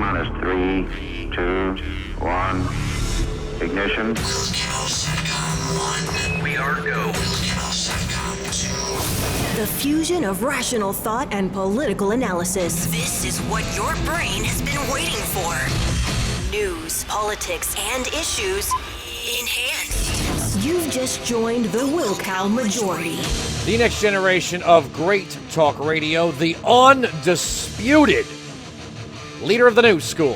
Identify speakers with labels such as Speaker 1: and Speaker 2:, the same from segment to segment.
Speaker 1: T-minus 3, 2, 1. Ignition.
Speaker 2: Wilkow Satcom 1. We are go. Wilkow Satcom 2.
Speaker 3: The fusion of rational thought and political analysis.
Speaker 4: This is what your brain has been waiting for. News, politics, and issues enhanced.
Speaker 3: You've just joined the Wilkow Majority.
Speaker 5: The next generation of great talk radio, the undisputed leader of the new school.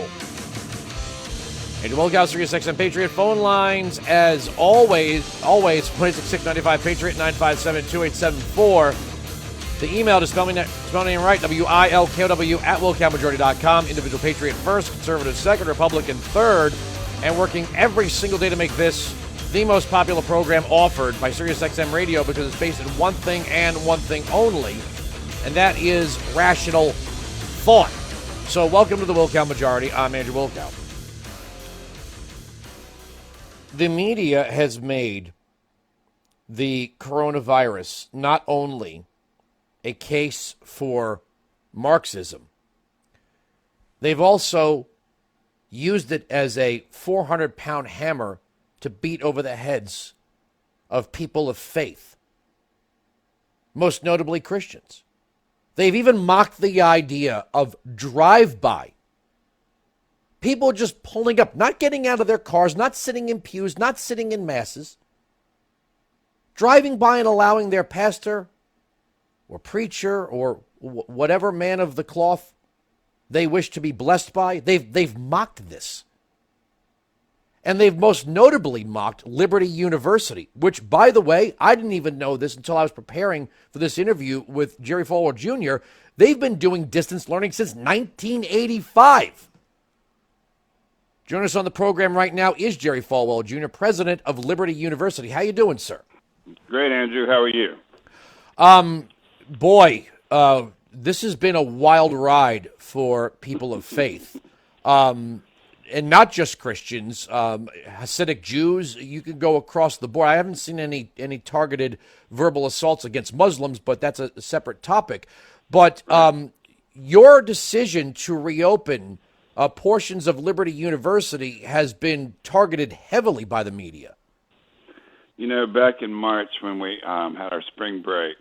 Speaker 5: And Wilkow, Sirius XM Patriot phone lines, as always, 486-95 Patriot, 957-2874. The email to spell me name right, WILKOW at WilkowMajority.com. Individual Patriot first, Conservative second, Republican third, and working every single day to make this the most popular program offered by Sirius XM Radio because it's based on one thing and one thing only, and that is rational thought. So welcome to the Wilkow Majority. I'm Andrew Wilkow. The media has made the coronavirus not only a case for Marxism, they've also used it as a 400-pound hammer to beat over the heads of people of faith, most notably Christians. They've even mocked the idea of drive-by. People just pulling up, not getting out of their cars, not sitting in pews, not sitting in masses, driving by and allowing their pastor or preacher or whatever man of the cloth they wish to be blessed by. They've mocked this. And they've most notably mocked Liberty University, which, by the way, I didn't even know this until I was preparing for this interview with Jerry Falwell Jr. They've been doing distance learning since 1985. Joining us on the program right now is Jerry Falwell Jr., president of Liberty University. How you doing, sir?
Speaker 6: Great, Andrew. How are you?
Speaker 5: This has been a wild ride for people of faith. And not just Christians, Hasidic Jews. You can go across the board. I haven't seen any targeted verbal assaults against Muslims, but that's a separate topic. But your decision to reopen portions of Liberty University has been targeted heavily by the media.
Speaker 6: You know, back in March when we had our spring break,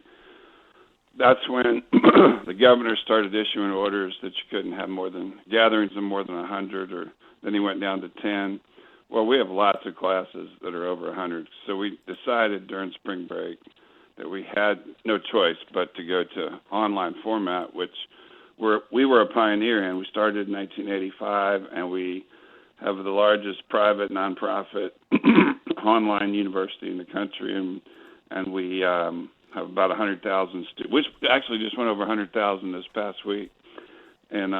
Speaker 6: that's when the governor started issuing orders that you couldn't have gatherings of more than 100, or then he went down to 10. Well, we have lots of classes that are over 100, so we decided during spring break that we had no choice but to go to online format, which we were a pioneer in. We started in 1985, and we have the largest private nonprofit online university in the country, and we have about 100,000 students, which actually just went over 100,000 this past week, and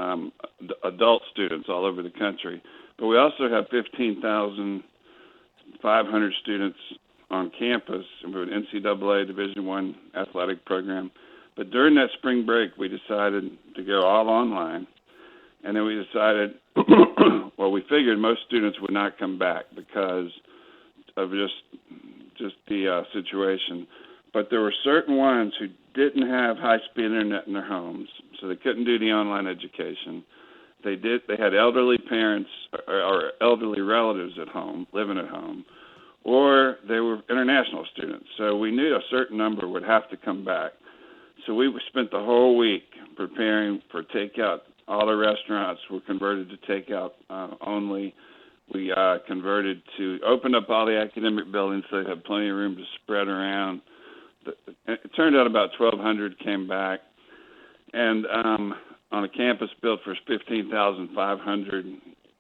Speaker 6: adult students all over the country. But we also have 15,500 students on campus, and we're an NCAA Division I athletic program. But during that spring break, we decided to go all online, and then we decided, well, we figured most students would not come back because of just the situation. But there were certain ones who didn't have high-speed internet in their homes, so they couldn't do the online education. They had elderly parents or elderly relatives at home, living at home, or they were international students. So we knew a certain number would have to come back. So we spent the whole week preparing for takeout. All the restaurants were converted to takeout only. We opened up all the academic buildings so they had plenty of room to spread around. It turned out about 1,200 came back. And on a campus built for 15,500,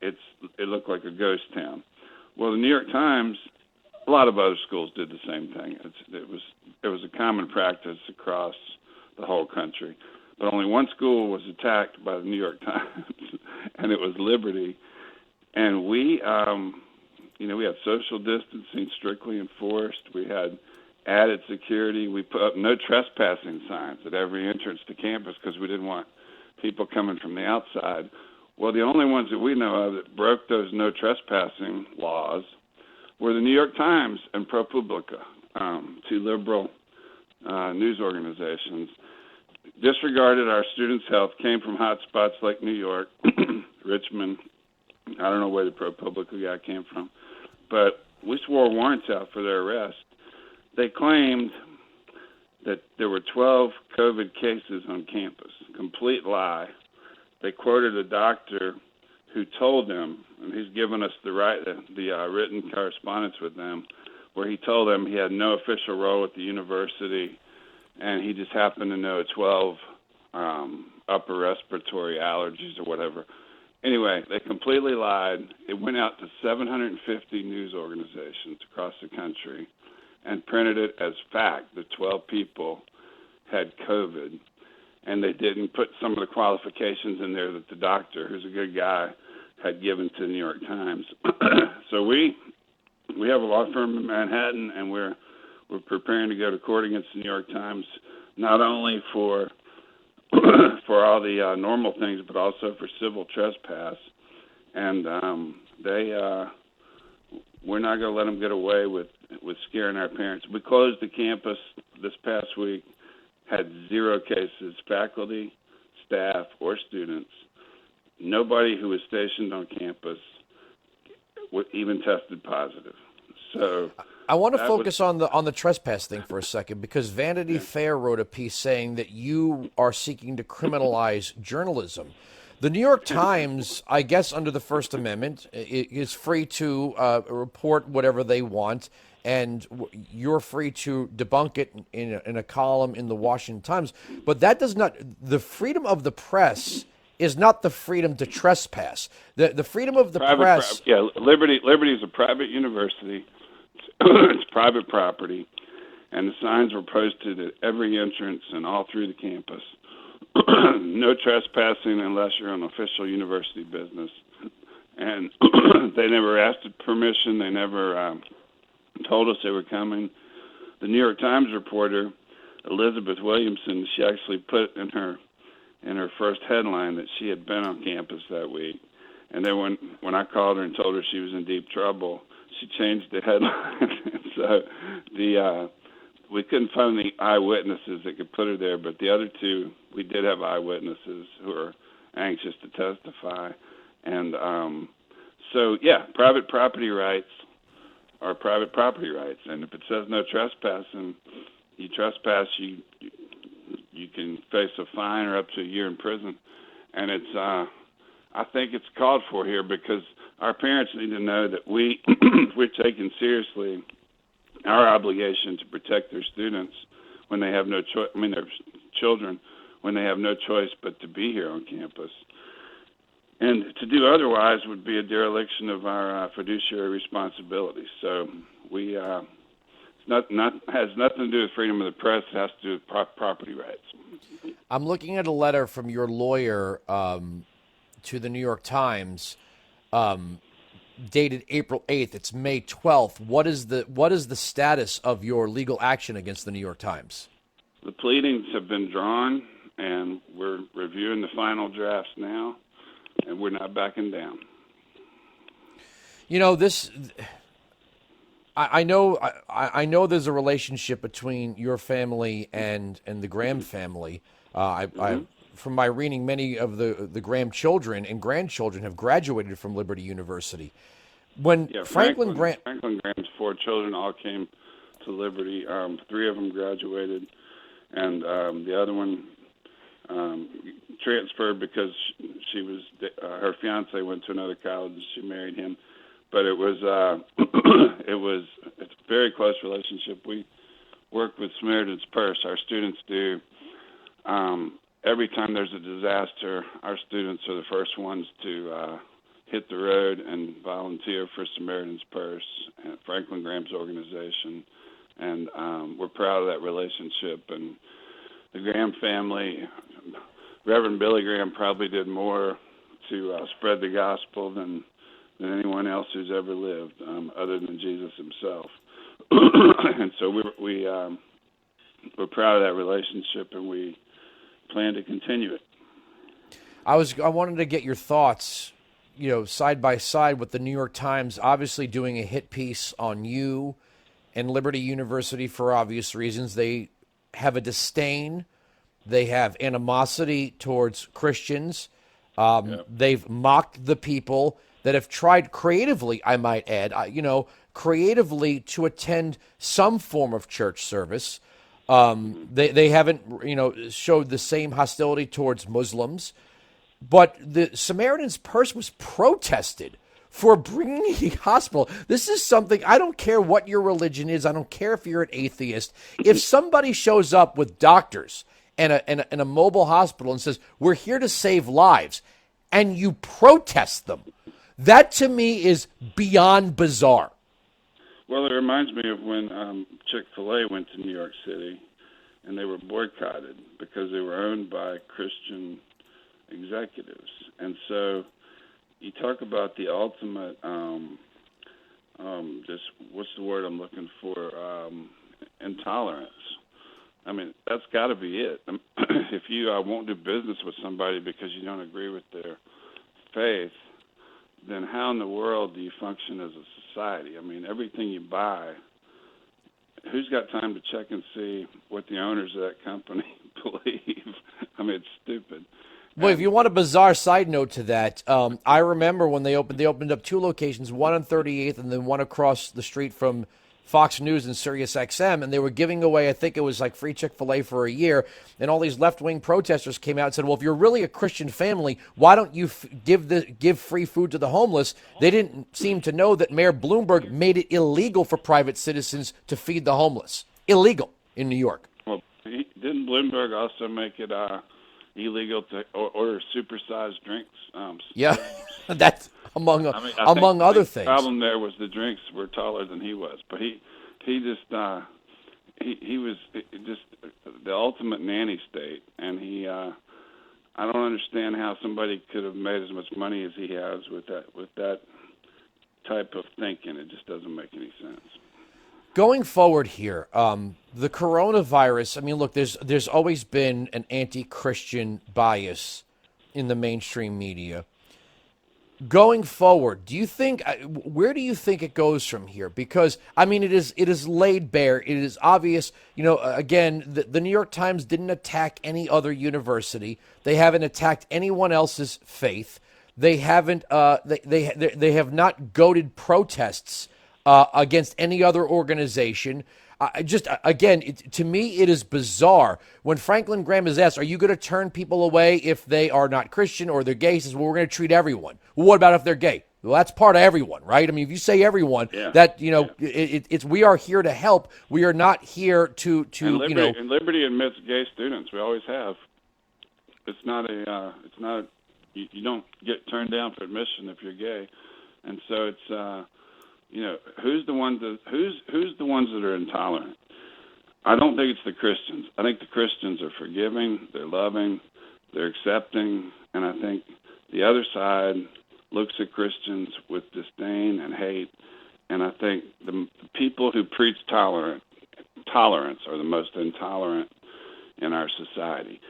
Speaker 6: it looked like a ghost town. Well, the New York Times, a lot of other schools did the same thing. It was a common practice across the whole country. But only one school was attacked by the New York Times, and it was Liberty. And we had social distancing strictly enforced. We had added security. We put up no trespassing signs at every entrance to campus because we didn't want people coming from the outside. Well, the only ones that we know of that broke those no trespassing laws were the New York Times and ProPublica, two liberal news organizations. Disregarded our students' health, came from hot spots like New York, rich Richmond. I don't know where the ProPublica guy came from, but we swore warrants out for their arrest. They claimed that there were 12 COVID cases on campus. Complete lie. They quoted a doctor who told them, and he's given us the written correspondence with them, where he told them he had no official role at the university, and he just happened to know 12 upper respiratory allergies or whatever. Anyway, they completely lied. It went out to 750 news organizations across the country and printed it as fact that 12 people had COVID. And they didn't put some of the qualifications in there that the doctor, who's a good guy, had given to the New York Times. So we have a law firm in Manhattan, and we're preparing to go to court against the New York Times, not only for all the normal things, but also for civil trespass. And we're not going to let them get away with scaring our parents. We closed the campus this past week, had 0 cases, faculty, staff, or students. Nobody who was stationed on campus even tested positive. So
Speaker 5: I want to focus on the trespass thing for a second, because Vanity Fair wrote a piece saying that you are seeking to criminalize journalism. The New York Times, I guess under the First Amendment, is free to report whatever they want, and you're free to debunk it in a column in the Washington Times. But that does not, the freedom of the press is not the freedom to trespass. The freedom of the press.
Speaker 6: Liberty is a private university. It's private property, and the signs were posted at every entrance and all through the campus. No trespassing unless you're on official university business. And they never asked permission. They never told us they were coming. The New York Times reporter, Elizabeth Williamson, she actually put in her first headline that she had been on campus that week. And then when I called her and told her she was in deep trouble, she changed the headline. So we couldn't find any eyewitnesses that could put her there, but the other 2, we did have eyewitnesses who are anxious to testify. And private property rights are private property rights. And if it says no trespassing, you trespass, you can face a fine or up to a year in prison. And it's I think it's called for here, because our parents need to know that we're taking seriously our obligation to protect their students when they have no choice. I mean, their children, when they have no choice but to be here on campus. And to do otherwise would be a dereliction of our fiduciary responsibility. So we has nothing to do with freedom of the press. It has to do with property rights.
Speaker 5: I'm looking at a letter from your lawyer to the New York Times, dated April 8th. It's May 12th. What is the status of your legal action against the New York Times?
Speaker 6: The pleadings have been drawn, and we're reviewing the final drafts now, and we're not backing down.
Speaker 5: You know, I know there's a relationship between your family and the Graham family. From my reading, many of the Graham children and grandchildren have graduated from Liberty University. When Franklin
Speaker 6: Graham's 4 children all came to Liberty. 3 of them graduated, and the other one transferred because she was her fiance went to another college and she married him. But it's a very close relationship. We work with Samaritan's Purse. Our students do. Every time there's a disaster, our students are the first ones to hit the road and volunteer for Samaritan's Purse and Franklin Graham's organization. And we're proud of that relationship. And the Graham family, Reverend Billy Graham probably did more to spread the gospel than anyone else who's ever lived, other than Jesus himself. And so we're proud of that relationship, and we plan to continue it.
Speaker 5: I wanted to get your thoughts, side by side with the New York Times obviously doing a hit piece on you and Liberty University for obvious reasons. They have a disdain. They have animosity towards Christians. They've mocked the people that have tried creatively, I might add, creatively to attend some form of church service. They haven't, showed the same hostility towards Muslims. But the Samaritan's Purse was protested for bringing a hospital. This is something, I don't care what your religion is. I don't care if you're an atheist. If somebody shows up with doctors and a mobile hospital and says, we're here to save lives, and you protest them, that to me is beyond bizarre.
Speaker 6: Well, it reminds me of when Chick-fil-A went to New York City and they were boycotted because they were owned by Christian executives. And so you talk about the ultimate, just what's the word I'm looking for, intolerance. I mean, that's got to be it. If you won't do business with somebody because you don't agree with their faith, then how in the world do you function as a society? I mean, everything you buy, who's got time to check and see what the owners of that company believe? I mean, it's stupid.
Speaker 5: Well, if you want a bizarre side note to that, I remember when they opened up two locations, one on 38th and then one across the street from Fox News and Sirius XM, and they were giving away, I think it was like free Chick-fil-A for a year, and all these left-wing protesters came out and said, well, if you're really a Christian family, why don't you give free food to the homeless? They didn't seem to know that Mayor Bloomberg made it illegal for private citizens to feed the homeless. Illegal in New York.
Speaker 6: Well, didn't Bloomberg also make it illegal to order supersized drinks?
Speaker 5: Yeah, that's among other things.
Speaker 6: The problem there was the drinks were taller than he was, but he was just the ultimate nanny state, and I don't understand how somebody could have made as much money as he has with that type of thinking. It just doesn't make any sense.
Speaker 5: Going forward here, the coronavirus, I mean, look, there's always been an anti-Christian bias in the mainstream media. Going forward, where do you think it goes from here? Because, I mean, it is laid bare. It is obvious, again, the New York Times didn't attack any other university. They haven't attacked anyone else's faith. They haven't, they have not goaded protests against any other organization. To me, it is bizarre. When Franklin Graham is asked, are you going to turn people away if they are not Christian or they're gay? He says, well, we're going to treat everyone. Well, what about if they're gay? Well, that's part of everyone, right? I mean, if you say everyone, it's we are here to help. We are not here to
Speaker 6: and Liberty admits gay students. We always have. You don't get turned down for admission if you're gay, and so it's. Who's the ones that are intolerant? I don't think it's the Christians. I think the Christians are forgiving, they're loving, they're accepting, and I think the other side looks at Christians with disdain and hate, and I think the people who preach tolerance are the most intolerant in our society.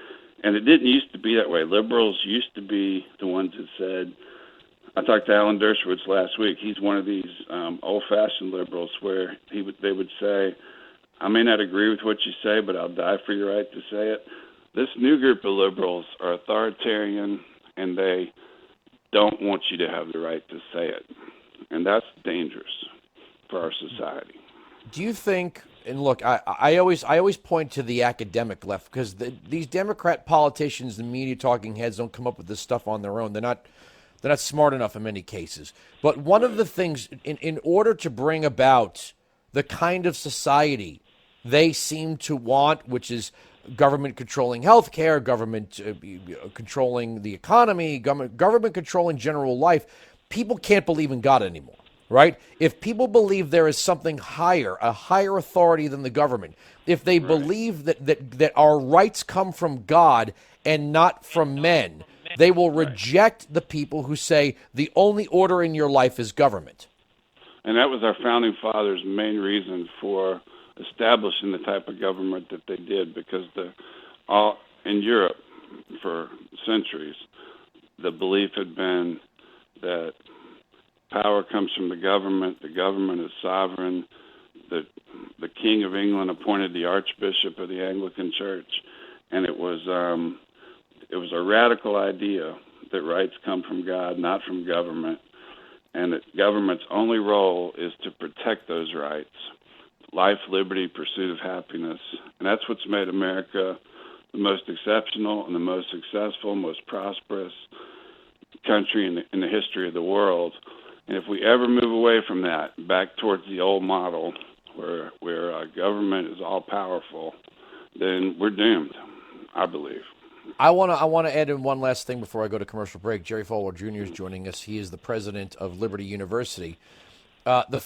Speaker 6: And it didn't used to be that way. Liberals used to be the ones that said, I talked to Alan Dershowitz last week. He's one of these old-fashioned liberals where they would say, I may not agree with what you say, but I'll die for your right to say it. This new group of liberals are authoritarian, and they don't want you to have the right to say it. And that's dangerous for our society.
Speaker 5: Do you think, and look, I always point to the academic left because these Democrat politicians and media talking heads don't come up with this stuff on their own. They're not smart enough in many cases. But one of the things, in order to bring about the kind of society they seem to want, which is government controlling healthcare, government controlling the economy, government controlling general life, people can't believe in God anymore, right? If people believe there is something higher, a higher authority than the government, if they believe that our rights come from God and not from men, they will reject the people who say the only order in your life is government.
Speaker 6: And that was our founding fathers' main reason for establishing the type of government that they did, because in Europe for centuries, the belief had been that power comes from the government is sovereign, the King of England appointed the Archbishop of the Anglican Church, and it was a radical idea that rights come from God, not from government, and that government's only role is to protect those rights: life, liberty, pursuit of happiness. And that's what's made America the most exceptional and the most successful, most prosperous country in the history of the world. And if we ever move away from that, back towards the old model where government is all powerful, then we're doomed, I believe.
Speaker 5: I want to add in one last thing before I go to commercial break. Jerry Falwell Jr. is joining us. He is the president of Liberty University. The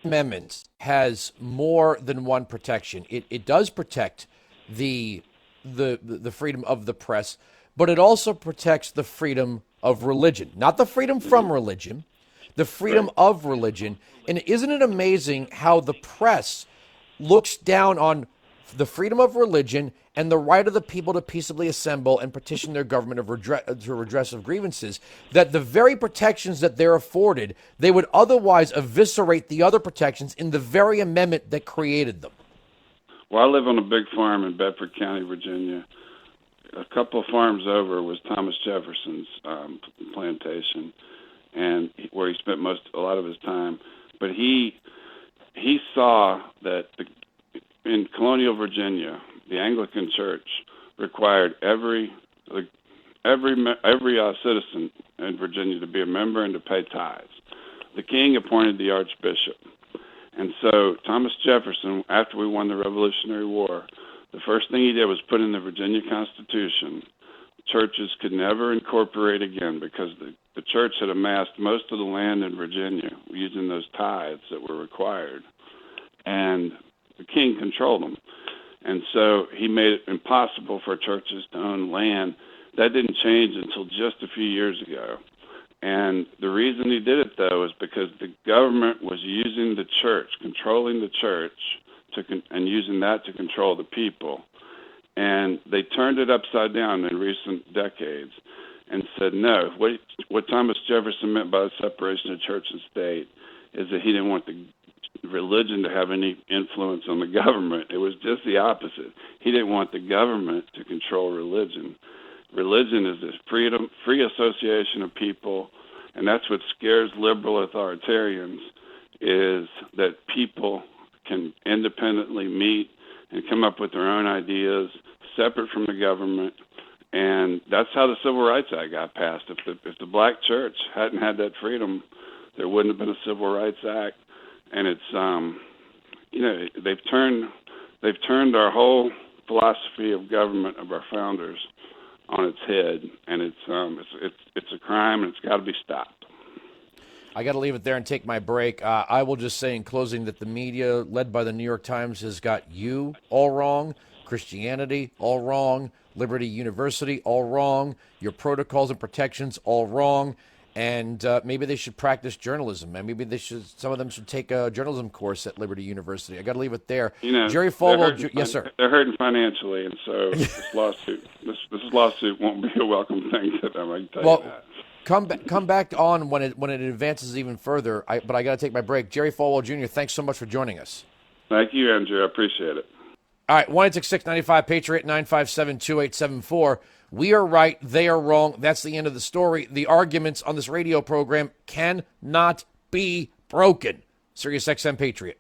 Speaker 5: Amendment has more than one protection. It does protect the freedom of the press, but it also protects the freedom of religion, not the freedom from religion, the freedom of religion. And isn't it amazing how the press looks down on the freedom of religion and the right of the people to peaceably assemble and petition their government to redress of grievances, that the very protections that they're afforded, they would otherwise eviscerate the other protections in the very amendment that created them?
Speaker 6: Well, I live on a big farm in Bedford County, Virginia. A couple of farms over was Thomas Jefferson's plantation, and where he spent a lot of his time. But he saw that in colonial Virginia, the Anglican Church required every citizen in Virginia to be a member and to pay tithes. The king appointed the archbishop. And so Thomas Jefferson, after we won the Revolutionary War, the first thing he did was put in the Virginia Constitution churches could never incorporate again, because the church had amassed most of the land in Virginia using those tithes that were required. And the king controlled them. And so he made it impossible for churches to own land. That didn't change until just a few years ago. And the reason he did it, though, is because the government was using the church, controlling the church, and using that to control the people. And they turned it upside down in recent decades and said, no, what Thomas Jefferson meant by the separation of church and state is that he didn't want the religion to have any influence on the government. It was just the opposite. He didn't want the government to control religion. Religion is this free association of people, and that's what scares liberal authoritarians, is that people can independently meet and come up with their own ideas separate from the government. And that's how the Civil Rights Act got passed. If the black church hadn't had that freedom, there wouldn't have been a Civil Rights Act. And it's they've turned our whole philosophy of government of our founders on its head, and it's a crime, and it's got to be stopped.
Speaker 5: I got to leave it there and take my break. I will just say in closing that the media, led by the New York Times, has got you all wrong, Christianity all wrong, Liberty University all wrong, your protocols and protections all wrong, and maybe they should practice journalism, and maybe some of them should take a journalism course at Liberty University. I got to leave it there.
Speaker 6: Jerry
Speaker 5: Falwell, yes, sir.
Speaker 6: They're hurting financially, and so this lawsuit won't be a welcome thing to them. I can tell you that.
Speaker 5: Come back on when it advances even further. But I got to take my break. Jerry Falwell Jr., thanks so much for joining us.
Speaker 6: Thank you, Andrew. I appreciate it.
Speaker 5: All right, 1-866-95-PATRIOT, 957-2874. We are right, they are wrong. That's the end of the story. The arguments on this radio program cannot be broken. Sirius XM Patriot.